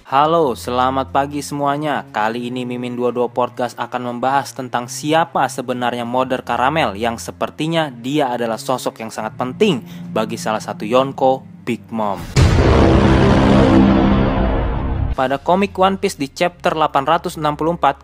Halo, selamat pagi semuanya. Kali ini Mimin 22 Podcast akan membahas tentang siapa sebenarnya Mother Caramel yang sepertinya dia adalah sosok yang sangat penting bagi salah satu Yonko, Big Mom. Pada komik One Piece di chapter 864,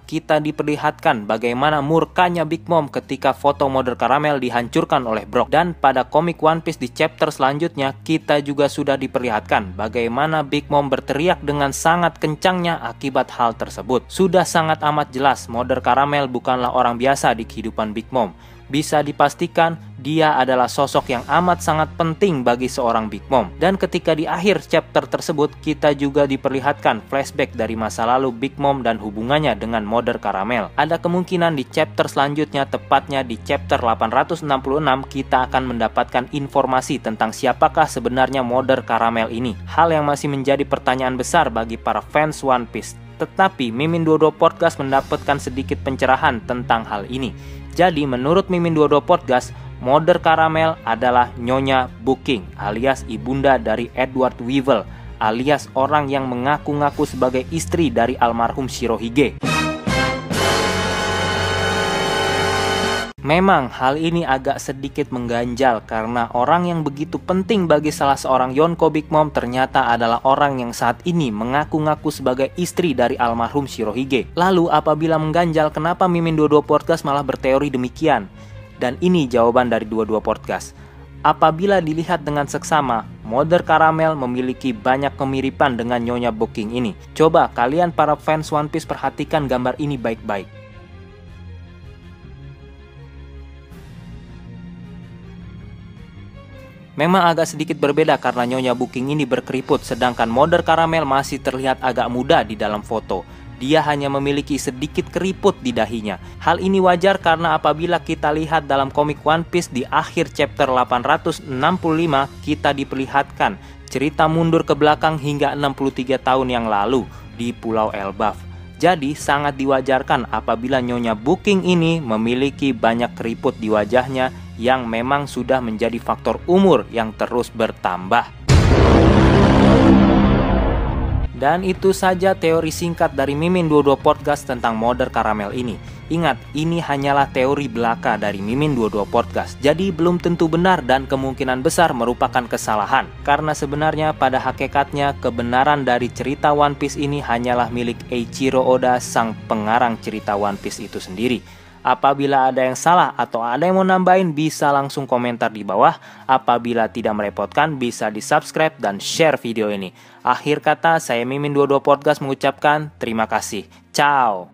kita diperlihatkan bagaimana murkanya Big Mom ketika foto Mother Caramel dihancurkan oleh Brock. Dan pada komik One Piece di chapter selanjutnya, kita juga sudah diperlihatkan bagaimana Big Mom berteriak dengan sangat kencangnya akibat hal tersebut. Sudah sangat amat jelas Mother Caramel bukanlah orang biasa di kehidupan Big Mom. Bisa dipastikan dia adalah sosok yang amat sangat penting bagi seorang Big Mom. Dan ketika di akhir chapter tersebut, kita juga diperlihatkan flashback dari masa lalu Big Mom dan hubungannya dengan Mother Caramel. Ada kemungkinan di chapter selanjutnya, tepatnya di chapter 866, kita akan mendapatkan informasi tentang siapakah sebenarnya Mother Caramel ini. Hal yang masih menjadi pertanyaan besar bagi para fans One Piece. Tetapi Mimin 22 Podcast mendapatkan sedikit pencerahan tentang hal ini. Jadi menurut Mimin 22 Podcast, Mother Caramel adalah Nyonya Booking alias ibunda dari Edward Weevil alias orang yang mengaku-ngaku sebagai istri dari almarhum Shirohige. Memang hal ini agak sedikit mengganjal karena orang yang begitu penting bagi salah seorang Yonko Big Mom ternyata adalah orang yang saat ini mengaku-ngaku sebagai istri dari almarhum Shirohige. Lalu apabila mengganjal, kenapa Mimin 22 Podcast malah berteori demikian? Dan ini jawaban dari 22 Podcast. Apabila dilihat dengan seksama, Mother Caramel memiliki banyak kemiripan dengan Nyonya Booking ini. Coba kalian para fans One Piece perhatikan gambar ini baik-baik. Memang agak sedikit berbeda karena Nyonya Booking ini berkeriput, sedangkan Mother Caramel masih terlihat agak muda di dalam foto. Dia hanya memiliki sedikit keriput di dahinya. Hal ini wajar karena apabila kita lihat dalam komik One Piece di akhir chapter 865, kita diperlihatkan cerita mundur ke belakang hingga 63 tahun yang lalu di Pulau Elbaf. Jadi sangat diwajarkan apabila Nyonya Booking ini memiliki banyak keriput di wajahnya yang memang sudah menjadi faktor umur yang terus bertambah. Dan itu saja teori singkat dari Mimin 22 Podcast tentang Mother Caramel ini. Ingat, ini hanyalah teori belaka dari Mimin 22 Podcast. Jadi belum tentu benar dan kemungkinan besar merupakan kesalahan. Karena sebenarnya pada hakikatnya kebenaran dari cerita One Piece ini hanyalah milik Eiichiro Oda, sang pengarang cerita One Piece itu sendiri. Apabila ada yang salah atau ada yang mau nambahin, bisa langsung komentar di bawah. Apabila tidak merepotkan, bisa di subscribe dan share video ini. Akhir kata, saya Mimin 22 Podcast mengucapkan terima kasih. Ciao.